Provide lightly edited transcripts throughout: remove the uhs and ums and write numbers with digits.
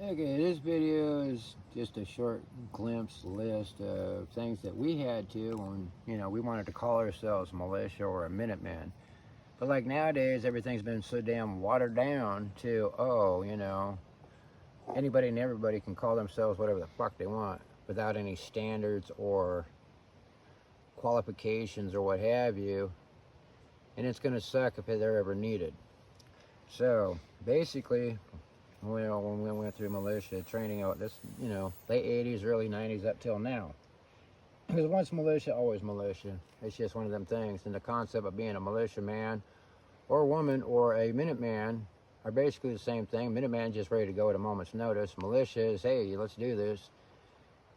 Okay, this video is just a short glimpse list of things that we had to when, we wanted to call ourselves militia or a Minuteman. But like nowadays, everything's been so damn watered down to, anybody and everybody can call themselves whatever the fuck they want without any standards or qualifications or what have you. And it's going to suck if they're ever needed. So basically, when we went through militia training, this, late 80s, early 90s up till now. Because once militia, always militia. It's just one of them things. And the concept of being a militia man or woman or a Minuteman are basically the same thing. Minuteman just ready to go at a moment's notice. Militia is, hey, let's do this.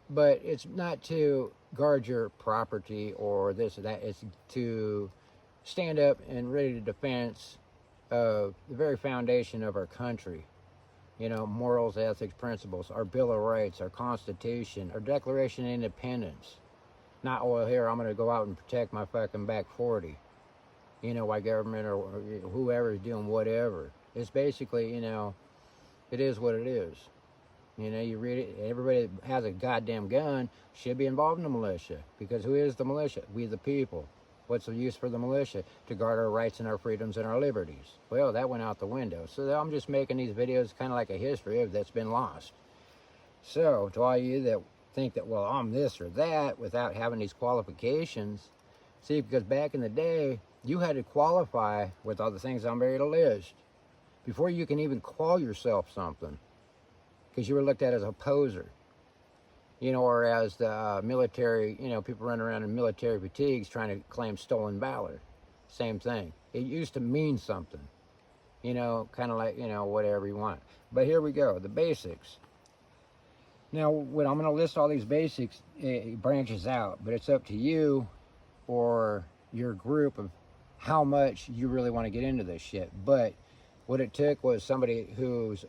But it's not to guard your property or this or that. It's to stand up and ready to defense of the very foundation of our country. Morals, ethics, principles, our Bill of Rights, our Constitution, our Declaration of Independence. Not, well, here, I'm going to go out and protect my fucking back 40. Why government or whoever is doing whatever. It's basically, it is what it is. You read it, everybody that has a goddamn gun should be involved in the militia. Because who is the militia? We the people. What's the use for the militia? To guard our rights and our freedoms and our liberties. Well, that went out the window. So I'm just making these videos kind of like a history of that's been lost. So to all you that think that, well, I'm this or that without having these qualifications, see, because back in the day, you had to qualify with all the things I'm ready to list before you can even call yourself something, because you were looked at as a poser. Or as the military, people running around in military fatigues trying to claim stolen valor. Same thing. It used to mean something, kind of like, whatever you want. But here we go, the basics. Now, when I'm going to list all these basics, it branches out, but it's up to you or your group of how much you really want to get into this shit. But what it took was somebody who's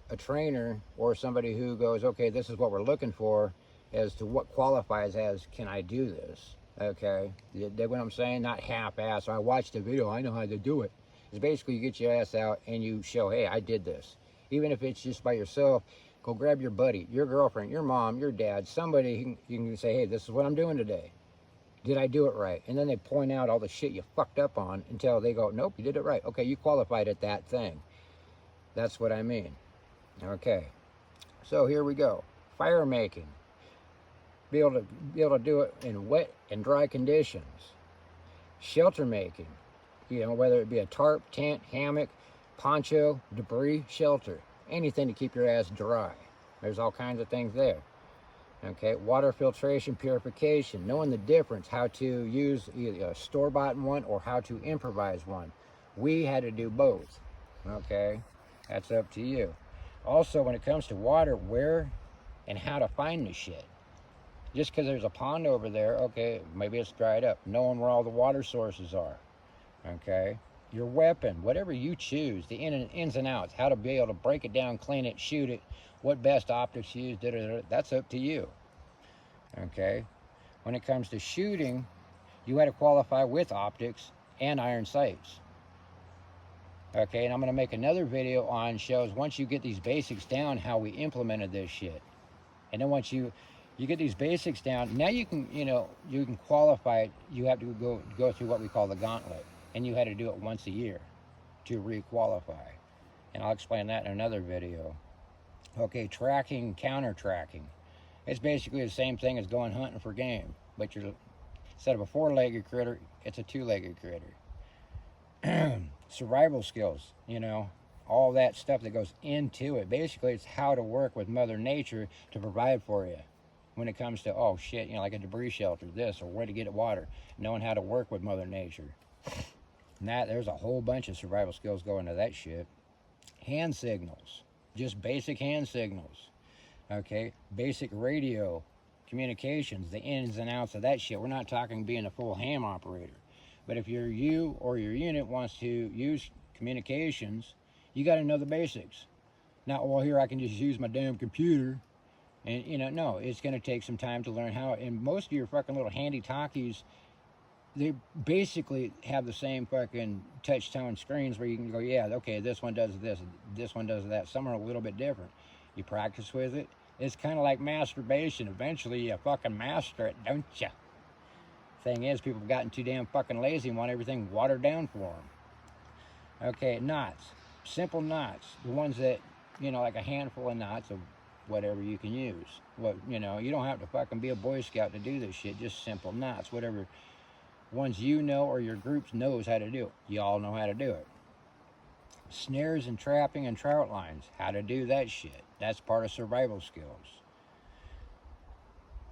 a trainer or somebody who goes, okay, this is what we're looking for as to what qualifies as, can I do this? Okay, you dig what I'm saying? Not half-ass. I watched the video, I know how to do it. It's basically you get your ass out and you show, hey, I did this. Even if it's just by yourself, go grab your buddy, your girlfriend, your mom, your dad, somebody you can say, hey, this is what I'm doing today. Did I do it right? And then they point out all the shit you fucked up on until they go, nope, you did it right. Okay, you qualified at that thing. That's what I mean. Okay, so here we go. Fire making. Be able to do it in wet and dry conditions. Shelter making. Whether it be a tarp, tent, hammock, poncho, debris, shelter. Anything to keep your ass dry. There's all kinds of things there. Okay, water filtration, purification. Knowing the difference, how to use either a store-bought one or how to improvise one. We had to do both. Okay, that's up to you. Also, when it comes to water, where and how to find the shit. Just because there's a pond over there, okay, maybe it's dried up. Knowing where all the water sources are, okay? Your weapon, whatever you choose, the ins and outs, how to be able to break it down, clean it, shoot it, what best optics use, that's up to you, okay? When it comes to shooting, you had to qualify with optics and iron sights. Okay, and I'm going to make another video on shows once you get these basics down, how we implemented this shit. And then once you get these basics down, now you can, you can qualify it. You have to go through what we call the gauntlet. And you had to do it once a year to re-qualify. And I'll explain that in another video. Okay, tracking, counter tracking. It's basically the same thing as going hunting for game. But instead of a four-legged critter, it's a two-legged critter. Survival skills, all that stuff that goes into it. Basically, it's how to work with Mother Nature to provide for you when it comes to, oh shit, like a debris shelter, this, or where to get water, knowing how to work with Mother Nature. And there's a whole bunch of survival skills going into that shit. Hand signals, just basic hand signals, okay? Basic radio communications, the ins and outs of that shit. We're not talking being a full ham operator. But if you or your unit wants to use communications, you got to know the basics. Not, well, here I can just use my damn computer. And, no, it's going to take some time to learn how. And most of your fucking little handy talkies, they basically have the same fucking touch tone screens where you can go, yeah, okay, this one does this one does that. Some are a little bit different. You practice with it. It's kind of like masturbation. Eventually, you fucking master it, don't you? Thing is, people have gotten too damn fucking lazy and want everything watered down for them. Okay, knots. Simple knots. The ones that, you know, like a handful of knots of whatever you can use. What, you know, you don't have to fucking be a Boy Scout to do this shit. Just simple knots. Whatever ones you know or your group knows how to do it. You all know how to do it. Snares and trapping and trout lines. How to do that shit. That's part of survival skills.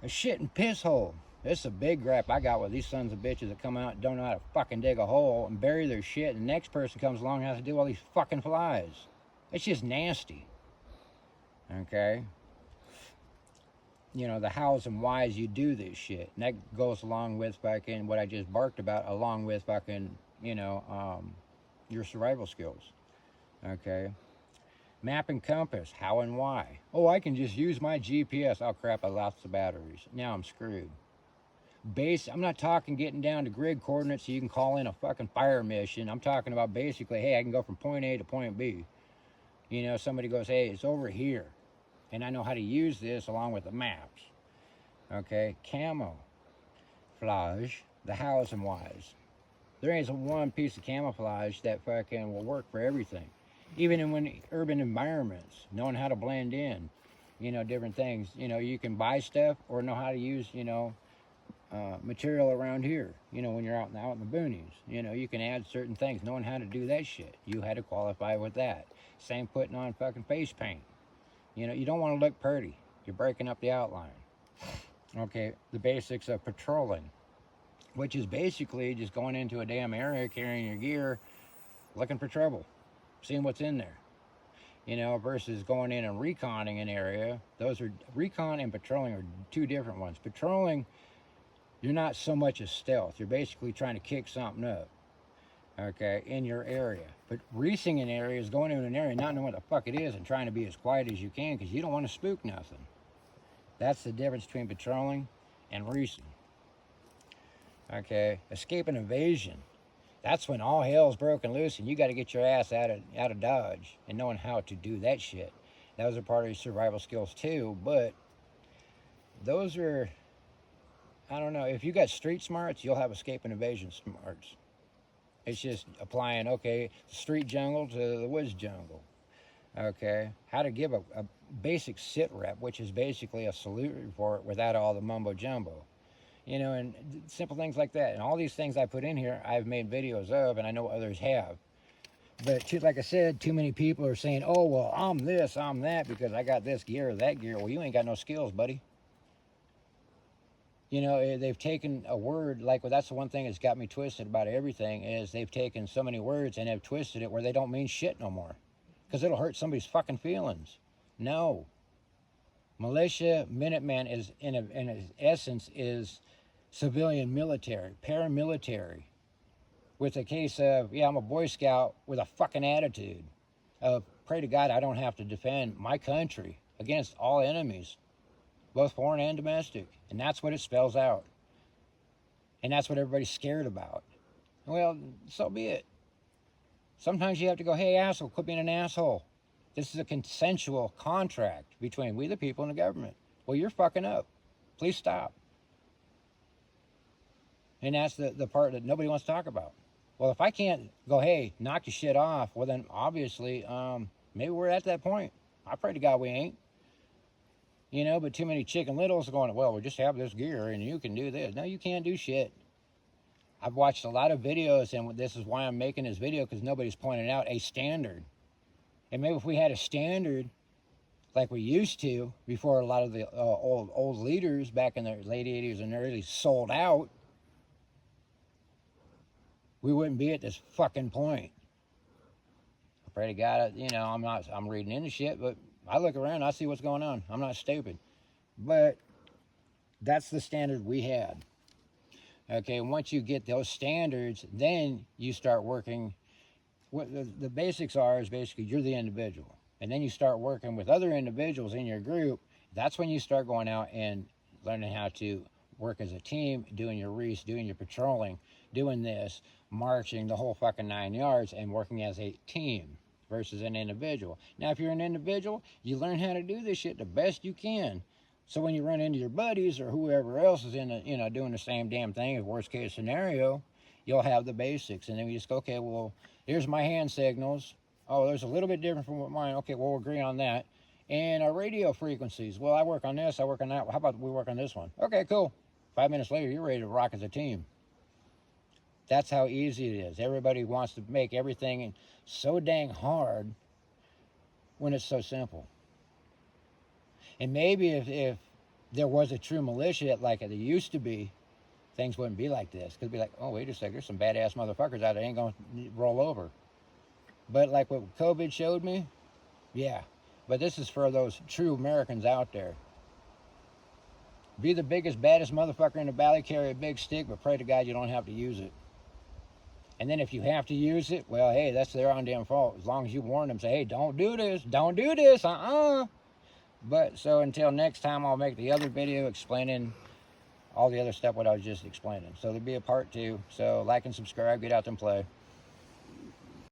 A shit and piss hole. This is a big gripe I got with these sons of bitches that come out and don't know how to fucking dig a hole and bury their shit, and the next person comes along and has to do all these fucking flies. It's just nasty. Okay? You know, the hows and whys you do this shit. And that goes along with fucking what I just barked about, along with fucking, you know, your survival skills. Okay? Map and compass, how and why. Oh, I can just use my GPS. Oh crap, I lost the batteries. Now I'm screwed. Base, I'm not talking getting down to grid coordinates so you can call in a fucking fire mission. I'm talking about basically, hey, I can go from point A to point B. You know, somebody goes, hey, it's over here. And I know how to use this along with the maps. Okay, camouflage, the hows and whys. There ain't one piece of camouflage that fucking will work for everything. Even in urban environments, knowing how to blend in, you know, different things. You know, you can buy stuff or know how to use, you know, material around here. You know, when you're out in the boonies, you know, you can add certain things. Knowing how to do that shit, you had to qualify with that. Same putting on fucking face paint. You know, you don't want to look pretty. You're breaking up the outline. Okay, the basics of patrolling, which is basically just going into a damn area, carrying your gear, looking for trouble, seeing what's in there. You know, versus going in and reconning an area. Those are, recon and patrolling are two different ones. Patrolling, you're not so much as stealth. You're basically trying to kick something up, okay, in your area. But reacing an area is going into an area, not knowing what the fuck it is, and trying to be as quiet as you can because you don't want to spook nothing. That's the difference between patrolling and reacing. Okay, escape and evasion. That's when all hell's broken loose and you got to get your ass out of Dodge, and knowing how to do that shit. Those are part of your survival skills too, but those are, I don't know, if you got street smarts, you'll have escape and evasion smarts. It's just applying, okay, the street jungle to the woods jungle. Okay, how to give a basic sit rep, which is basically a salute report without all the mumbo jumbo. You know, and simple things like that. And all these things I put in here, I've made videos of, and I know others have. But like I said, too many people are saying, oh, well, I'm this, I'm that, because I got this gear or that gear. Well, you ain't got no skills, buddy. You know, they've taken a word, like, well, that's the one thing that's got me twisted about everything, is they've taken so many words and have twisted it where they don't mean shit no more. Because it'll hurt somebody's fucking feelings. No. Militia, Minuteman is, in its essence, is civilian military, paramilitary. With a case of, yeah, I'm a Boy Scout with a fucking attitude of, pray to God I don't have to defend my country against all enemies, both foreign and domestic. And that's what it spells out. And that's what everybody's scared about. Well, so be it. Sometimes you have to go, hey, asshole, quit being an asshole. This is a consensual contract between we the people and the government. Well, you're fucking up. Please stop. And that's the part that nobody wants to talk about. Well, if I can't go, hey, knock your shit off, well then obviously, maybe we're at that point. I pray to God we ain't. You know, but too many Chicken Littles are going, well, we just have this gear and you can do this. No, you can't do shit. I've watched a lot of videos, and this is why I'm making this video, because nobody's pointed out a standard. And maybe if we had a standard like we used to before a lot of the old leaders back in the late 80s and early sold out, we wouldn't be at this fucking point. I pray to God, you know, I'm reading into shit, but I look around, I see what's going on. I'm not stupid. But that's the standard we had. Okay, once you get those standards, then you start working. What the basics are is basically you're the individual. And then you start working with other individuals in your group. That's when you start going out and learning how to work as a team, doing your reese, doing your patrolling, doing this, marching, the whole fucking 9 yards, and working as a team. versus an individual. Now, if you're an individual, you learn how to do this shit the best you can. So when you run into your buddies or whoever else is in a, you know, doing the same damn thing, worst case scenario, you'll have the basics. And then we just go, okay, well, here's my hand signals. Oh, there's a little bit different from what mine. Okay, we'll agree on that. And our radio frequencies. Well, I work on this, I work on that. How about we work on this one? Okay, cool. 5 minutes later, you're ready to rock as a team. That's how easy it is. Everybody wants to make everything so dang hard when it's so simple. And maybe if there was a true militia like it used to be, things wouldn't be like this. Because it'd be like, oh, wait a second, there's some badass motherfuckers out there ain't going to roll over. But like what COVID showed me, yeah. But this is for those true Americans out there. Be the biggest, baddest motherfucker in the valley, carry a big stick, but pray to God you don't have to use it. And then if you have to use it, well, hey, that's their own damn fault. As long as you warn them, say, hey, don't do this, But so until next time, I'll make the other video explaining all the other stuff what I was just explaining. So there'll be a part 2. So like and subscribe, get out there and play.